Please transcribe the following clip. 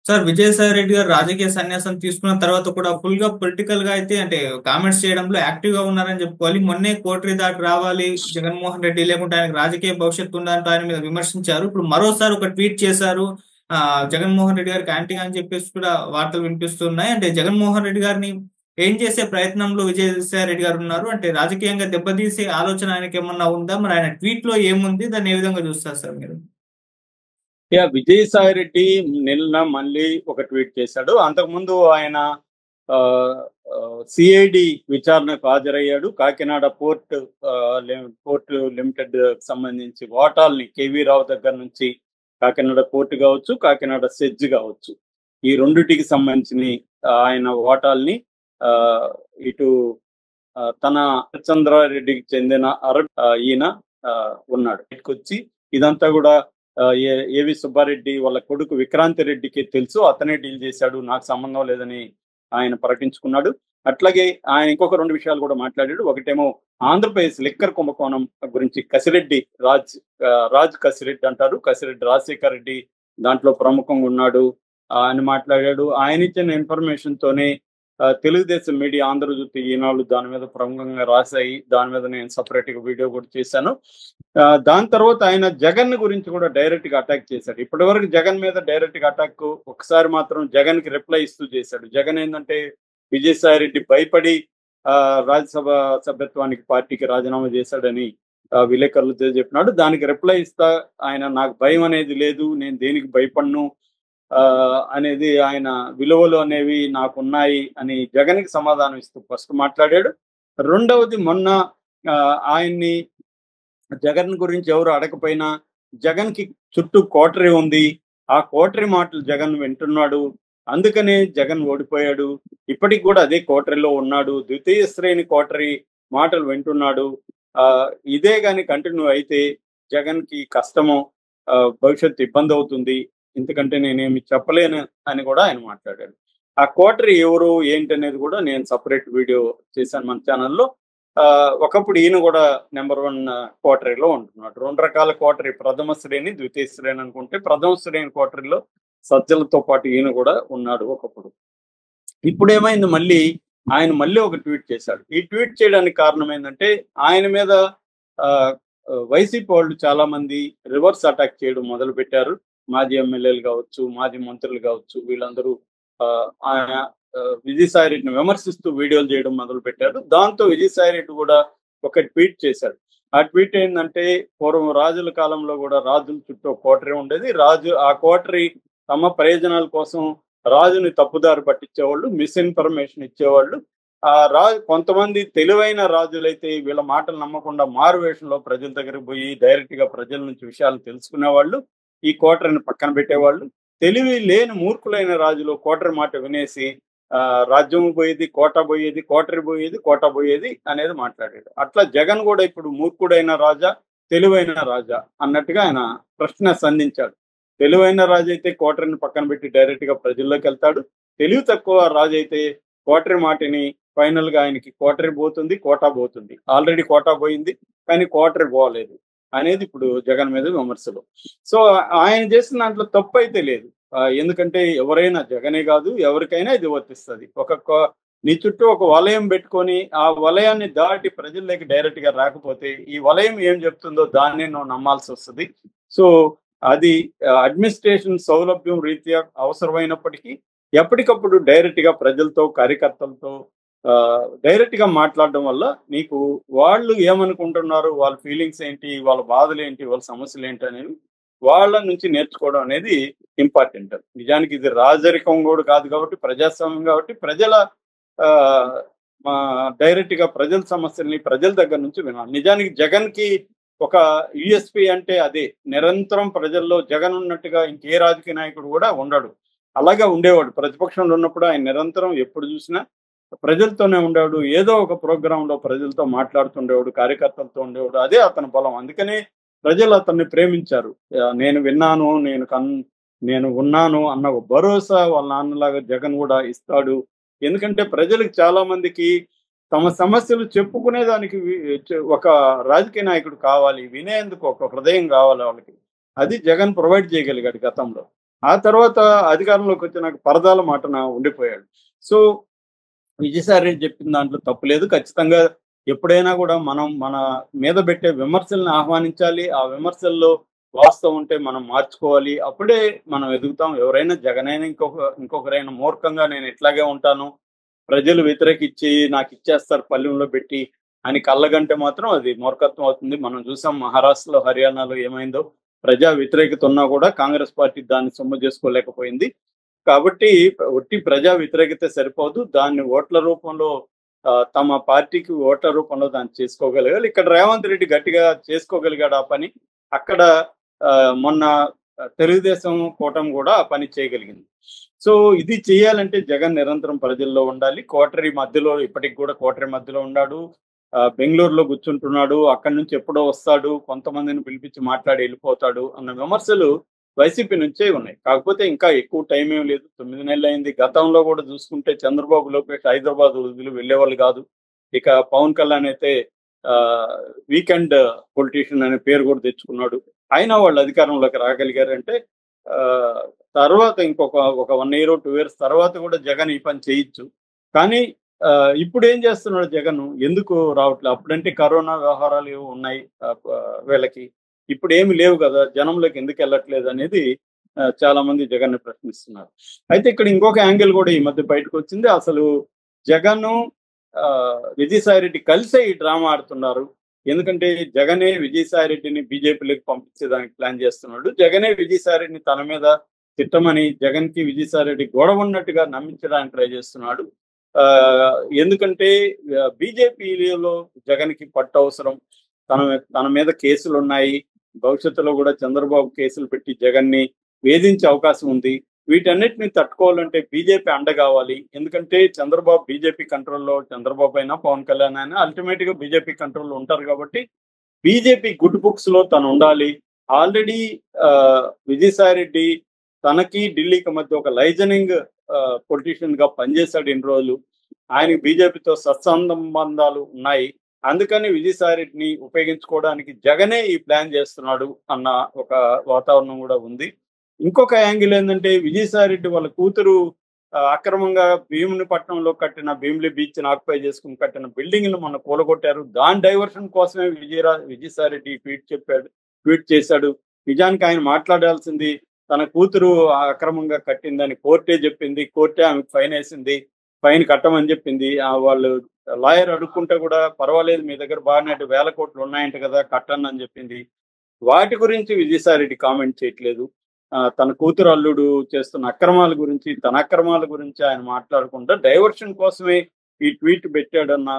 Sir Vijayasai Reddy గారు రాజకీయ సన్యాసం తీసుకున్న తర్వాత కూడా ఫుల్‌గా పొలిటికల్‌గా అయితే అంటే కామెంట్స్ చేయడంలో యాక్టివ్‌గా ఉన్నారని చెప్పుకోవాలి. మొన్నే కోటరీ దాటి రావాలి జగన్మోహన్ రెడ్డి లేకుంటే ఆయనకు రాజకీయ భవిష్యత్తు ఉందంటూ ఆయన మీద విమర్శించారు. ఇప్పుడు మరోసారి ఒక ట్వీట్ చేశారు. జగన్మోహన్ రెడ్డి గారికి యాంటీగా అని చెప్పేసి కూడా వార్తలు వినిపిస్తున్నాయి. అంటే జగన్మోహన్ రెడ్డి గారిని ఏం చేసే ప్రయత్నంలో విజయసాయి రెడ్డి గారు ఉన్నారు? అంటే రాజకీయంగా దెబ్బతీసే ఆలోచన ఆయనకేమన్నా ఉందా? మరి ఆయన ట్వీట్‌లో ఏముంది? దాన్ని ఏ విధంగా చూస్తారు సార్ మీరు? విజయసాయి రెడ్డి నిన్న మళ్ళీ ఒక ట్వీట్ చేశాడు. అంతకుముందు ఆయన ఆహ్, సిఐడి విచారణకు హాజరయ్యాడు. కాకినాడ పోర్ట్ లిమిటెడ్ సంబంధించి వాటాల్ని కేవీ రావు దగ్గర నుంచి కాకినాడ పోర్ట్ కావచ్చు, కాకినాడ సెజ్ కావచ్చు. ఈ రెండిటికి సంబంధించిన ఆయన వాటాల్ని ఆహ్, ఇటు తన చంద్రారెడ్డికి చెందిన ఈయన ఉన్నాడు. ఇటుకొచ్చి ఇదంతా కూడా ఏవి సుబ్బారెడ్డి వాళ్ళ కొడుకు విక్రాంతి రెడ్డికి తెలుసు, అతనే డీల్ చేశాడు, నాకు సంబంధం లేదని ఆయన ప్రకటించుకున్నాడు. అట్లాగే ఆయన ఇంకొక రెండు విషయాలు కూడా మాట్లాడాడు. ఒకటేమో ఆంధ్రప్రదేశ్ లిక్కర్ కుంభకోణం గురించి కసిరెడ్డి రాజ్ కసిరెడ్డి అంటారు, కసిరెడ్డి రాజశేఖర్ రెడ్డి దాంట్లో ప్రముఖంగా ఉన్నాడు అని మాట్లాడాడు. ఆయన ఇచ్చిన ఇన్ఫర్మేషన్ తోనే తెలుగుదేశం మీడియా, ఆంధ్రజ్యోతి, ఈనాడు దాని మీద ప్రముఖంగా రాశాయి. దాని మీద నేను సపరేట్ గా వీడియో కూడా చేశాను. దాని తర్వాత ఆయన జగన్ గురించి కూడా డైరెక్ట్ గా అటాక్ చేశాడు. ఇప్పటి వరకు జగన్ మీద డైరెక్ట్ గా అటాక్ ఒకసారి మాత్రం జగన్ కి రిప్లై ఇస్తూ చేశాడు. జగన్ ఏంటంటే విజయసాయి రెడ్డి భయపడి రాజ్యసభ సభ్యత్వానికి పార్టీకి రాజీనామా చేశాడని విలేకరులతో చెప్పినాడు. దానికి రిప్లై ఇస్తా ఆయన నాకు భయం అనేది లేదు, నేను దేనికి భయపడను అనేది, ఆయన విలువలు అనేవి నాకున్నాయి అని జగన్కి సమాధానం ఇస్తూ ఫస్ట్ మాట్లాడాడు. రెండవది మొన్న ఆయన్ని జగన్ గురించి ఎవరు అడగపోయినా జగన్ కి చుట్టూ కోటరీ ఉంది, ఆ కోటరీ మాటలు జగన్ వింటున్నాడు, అందుకనే జగన్ ఓడిపోయాడు, ఇప్పటికి కూడా అదే కోటరీలో ఉన్నాడు, ద్వితీయ శ్రేణి కోటరీ మాటలు వింటున్నాడు, ఇదే గాని కంటిన్యూ అయితే జగన్ కి కష్టము, భవిష్యత్తు ఇబ్బంది అవుతుంది, ఎందుకంటే నేనేమి చెప్పలేను అని కూడా ఆయన మాట్లాడాడు. ఆ కోటరీ ఎవరు ఏంటి అనేది కూడా నేను సపరేట్ వీడియో చేశాను మన ఛానల్లో. ఒకప్పుడు ఈయన కూడా నెంబర్ 1 కోటరీలో ఉంటున్నాడు. రెండు రకాల కోటరీ, ప్రథమ శ్రేణి, ద్వితీయ శ్రేణి అనుకుంటే ప్రథమ శ్రేణి కోటరీలో సజ్జలతో పాటు ఈయన కూడా ఉన్నాడు ఒకప్పుడు. ఇప్పుడు ఏమైంది, ఆయన మళ్ళీ ఒక ట్వీట్ చేశాడు. ఈ ట్వీట్ చేయడానికి కారణం ఏంటంటే ఆయన మీద వైసీపీ వాళ్ళు చాలా మంది రివర్స్ అటాక్ చేయడం మొదలు పెట్టారు. మాజీ ఎమ్మెల్యేలు కావచ్చు, మాజీ మంత్రులు కావచ్చు, వీళ్ళందరూ ఆయన విజయసాయి రెడ్డిని విమర్శిస్తూ వీడియోలు చేయడం మొదలు పెట్టారు. దాంతో విజయసాయి రెడ్డి కూడా ఒక ట్వీట్ చేశాడు. ఆ ట్వీట్ ఏంటంటే, పూర్వం రాజుల కాలంలో కూడా రాజుల చుట్టూ కోటరీ ఉండేది, ఆ కోటరీ తమ ప్రయోజనాల కోసం రాజుని తప్పుదారి పట్టించేవాళ్ళు, మిస్ఇన్ఫర్మేషన్ ఇచ్చేవాళ్ళు. కొంతమంది తెలివైన రాజులైతే వీళ్ళ మాటలు నమ్మకుండా మారు వేషంలో ప్రజల దగ్గరికి పోయి డైరెక్ట్ గా ప్రజల నుంచి విషయాలు తెలుసుకునేవాళ్ళు, ఈ కోటరీని పక్కన పెట్టేవాళ్ళు. తెలివి లేని మూర్ఖులైన రాజులు కోటరీ మాట వినేసి రాజ్యం పోయేది, కోట పోయేది, కోటరీ పోయేది, కోట పోయేది అనేది మాట్లాడాడు. అట్లా జగన్ కూడా ఇప్పుడు మూర్ఖుడైన రాజా, తెలివైన రాజా అన్నట్టుగా ఆయన ప్రశ్న సంధించాడు. తెలివైన రాజు అయితే కోటరీని పక్కన పెట్టి డైరెక్ట్ గా ప్రజల్లోకి వెళ్తాడు, తెలివి తక్కువ రాజు అయితే కోటరీ మాటని ఫైనల్ గా ఆయనకి కోటరీ పోతుంది, కోటా పోతుంది. ఆల్రెడీ కోటా పోయింది కానీ కోటరీ పోలేదు అనేది ఇప్పుడు జగన్ మీద విమర్శలు. సో ఆయన చేసిన దాంట్లో తప్పు అయితే లేదు. ఎందుకంటే ఎవరైనా, జగనే కాదు ఎవరికైనా ఇది వర్తిస్తుంది. నీ చుట్టూ ఒక వలయం పెట్టుకొని ఆ వలయాన్ని దాటి ప్రజల్లోకి డైరెక్ట్ గా రాకపోతే ఈ వలయం ఏం చెప్తుందో దాన్ని నువ్వు నమ్మాల్సి వస్తుంది. సో అది అడ్మినిస్ట్రేషన్ సౌలభ్యం రీత్యా అవసరమైనప్పటికీ ఎప్పటికప్పుడు డైరెక్ట్ గా ప్రజలతో, కార్యకర్తలతో డైరెక్ట్ గా మాట్లాడడం వల్ల నీకు వాళ్ళు ఏమనుకుంటున్నారు, వాళ్ళ ఫీలింగ్స్ ఏంటి, వాళ్ళ బాధలు ఏంటి, వాళ్ళ సమస్యలు ఏంటి అనేవి వాళ్ళ నుంచి నేర్చుకోవడం అనేది ఇంపార్టెంట్. నిజానికి ఇది రాజరికం కూడా కాదు కాబట్టి, ప్రజాస్వామ్యం కాబట్టి ప్రజల డైరెక్ట్ గా ప్రజల సమస్యల్ని ప్రజల దగ్గర నుంచి వినాలి. నిజానికి జగన్ కి ఒక యుఎస్పి అంటే అదే, నిరంతరం ప్రజల్లో జగన్ ఉన్నట్టుగా ఇంకే రాజకీయ నాయకుడు కూడా ఉండడు. అలాగే ఉండేవాడు. ప్రతిపక్షంలో ఉన్నప్పుడు ఆయన నిరంతరం ఎప్పుడు చూసినా ప్రజలతోనే ఉండేవాడు. ఏదో ఒక ప్రోగ్రామ్ లో ప్రజలతో మాట్లాడుతుండేవాడు, కార్యకర్తలతో ఉండేవాడు. అదే అతని బలం. అందుకనే ప్రజలు అతన్ని ప్రేమించారు. నేను విన్నాను, నేను ఉన్నాను అన్న ఒక భరోసా వాళ్ళ నాన్నలాగా జగన్ కూడా ఇస్తాడు. ఎందుకంటే ప్రజలకు చాలా మందికి తమ సమస్యలు చెప్పుకునేదానికి ఒక రాజకీయ నాయకుడు కావాలి, వినేందుకు ఒక హృదయం కావాలి వాళ్ళకి. అది జగన్ ప్రొవైడ్ చేయగలిగాడు గతంలో. ఆ తర్వాత అధికారంలోకి వచ్చినాక పరదాల మాటన ఉండిపోయాడు. సో విజయసాయి రెడ్డి చెప్పిన దాంట్లో తప్పు లేదు. ఖచ్చితంగా ఎప్పుడైనా కూడా మనం మన మీద పెట్టే విమర్శలను ఆహ్వానించాలి. ఆ విమర్శల్లో వాస్తవం ఉంటే మనం మార్చుకోవాలి. అప్పుడే మనం ఎదుగుతాం. ఎవరైనా జగనైనా ఇంకొకరైనా మూర్ఖంగా నేను ఇట్లాగే ఉంటాను, ప్రజలు వ్యతిరేకిచ్చి నాకిచ్చేస్తారు పళ్ళెంలో పెట్టి అని కళ్ళగంటే మాత్రం అది మూర్ఖత్వం అవుతుంది. మనం చూసాం మహారాష్ట్రలో, హర్యానాలో ఏమైందో. ప్రజా వ్యతిరేకత ఉన్నా కూడా కాంగ్రెస్ పార్టీ దాన్ని సొమ్ము చేసుకోలేకపోయింది. కాబట్టి ఒట్టి ప్రజా వ్యతిరేకత సరిపోదు. దాన్ని ఓట్ల రూపంలో తమ పార్టీకి ఓట్ల రూపంలో దాన్ని చేసుకోగలగాలి. ఇక్కడ రేవంత్ రెడ్డి గట్టిగా చేసుకోగలిగాడు ఆ పని. అక్కడ మొన్న తెలుగుదేశం కూటమి కూడా ఆ పని చేయగలిగింది. సో ఇది చేయాలంటే జగన్ నిరంతరం ప్రజల్లో ఉండాలి. కోటరీ మధ్యలో ఇప్పటికి కూడా కోటరీ మధ్యలో ఉన్నాడు. బెంగుళూరులో కూర్చుంటున్నాడు. అక్కడి నుంచి ఎప్పుడో వస్తాడు. కొంతమందిని పిలిపించి మాట్లాడి వెళ్ళిపోతాడు అన్న విమర్శలు వైసీపీ నుంచే ఉన్నాయి. కాకపోతే ఇంకా ఎక్కువ టైం ఏం లేదు. 9 నెలలయింది. గతంలో కూడా చూసుకుంటే చంద్రబాబు, లోకేష్ హైదరాబాద్ వదిలి వెళ్ళేవాళ్ళు కాదు. ఇక పవన్ కళ్యాణ్ అయితే వీకెండ్ పొలిటీషియన్ అనే పేరు కూడా తెచ్చుకున్నాడు. అయినా వాళ్ళు అధికారంలోకి రాగలిగారంటే తర్వాత ఒక 1 ఇయర్ 2 ఇయర్స్ తర్వాత కూడా జగన్ ఈ పని చేయొచ్చు. కానీ ఇప్పుడు ఏం చేస్తున్నాడు జగన్? ఎందుకు రావట్లేదు? అప్పుడంటే కరోనా వ్యవహారాలు ఏవో ఉన్నాయి వీళ్ళకి. ఇప్పుడు ఏమి లేవు కదా, జనంలోకి ఎందుకు వెళ్ళట్లేదు అనేది చాలా మంది జగన్ని ప్రశ్నిస్తున్నారు. అయితే ఇక్కడ ఇంకొక యాంగిల్ కూడా ఈ మధ్య బయటకు వచ్చింది. అసలు జగన్ విజయసాయి రెడ్డి కలిసే ఈ డ్రామా ఆడుతున్నారు. ఎందుకంటే జగనే విజయసాయి రెడ్డిని బీజేపీలోకి పంపించేదానికి ప్లాన్ చేస్తున్నాడు. జగనే విజయసాయి రెడ్డిని తన మీద తిట్టమని, జగన్ కి విజయసాయి రెడ్డి గొడవ ఉన్నట్టుగా నమ్మించడానికి ట్రై చేస్తున్నాడు. ఎందుకంటే బీజేపీలో జగన్ కి పట్టు అవసరం. తన మీద కేసులు ఉన్నాయి. భవిష్యత్తులో కూడా చంద్రబాబు కేసులు పెట్టి జగన్ ని వేధించే అవకాశం ఉంది. వీటన్నిటిని తట్టుకోవాలంటే బీజేపీ అండ కావాలి. ఎందుకంటే చంద్రబాబు బీజేపీ కంట్రోల్లో, చంద్రబాబు అయినా పవన్ కళ్యాణ్ అయినా అల్టిమేట్ గా బీజేపీ కంట్రోల్లో ఉంటారు కాబట్టి బీజేపీ గుడ్ బుక్స్ లో తను ఉండాలి. ఆల్రెడీ విజయసాయి రెడ్డి తనకి ఢిల్లీకి మధ్య ఒక లైజనింగ్ పొలిటీషియన్ గా పనిచేశాడు ఇన్ని రోజులు. ఆయనకి బీజేపీతో సత్సంబంధాలు ఉన్నాయి. అందుకని విజయసాయి రెడ్డిని ఉపయోగించుకోవడానికి జగనే ఈ ప్లాన్ చేస్తున్నాడు అన్న ఒక వాతావరణం కూడా ఉంది. ఇంకొక యాంగిల్ ఏంటంటే విజయసాయి రెడ్డి వాళ్ళ కూతురు అక్రమంగా భీమునిపట్నంలో కట్టిన భీమిలి బీచ్ ని ఆక్యుపై చేసుకుని కట్టిన బిల్డింగ్ ను మొన్న కూలగొట్టారు. దాని డైవర్షన్ కోసమే విజయసాయి రెడ్డి ట్వీట్ చేశాడు. నిజానికి ఆయన మాట్లాడాల్సింది తన కూతురు అక్రమంగా కట్టిందని కోర్టే చెప్పింది. కోర్టే ఆమెకు ఫైన్ వేసింది. ఫైన్ కట్టమని చెప్పింది. వాళ్ళు లాయర్ అడుక్కుంటే కూడా పర్వాలేదు, మీ దగ్గర బాగానే 1,000 కోట్లు ఉన్నాయంట కదా, కట్టండి అని చెప్పింది. వాటి గురించి విజయసాయి రెడ్డి కామెంట్ చేయట్లేదు. తన కూతురు అల్లుడు చేస్తున్న అక్రమాల గురించి, తన అక్రమాల గురించి ఆయన మాట్లాడకుండా డైవర్షన్ కోసమే ఈ ట్వీట్ పెట్టాడన్న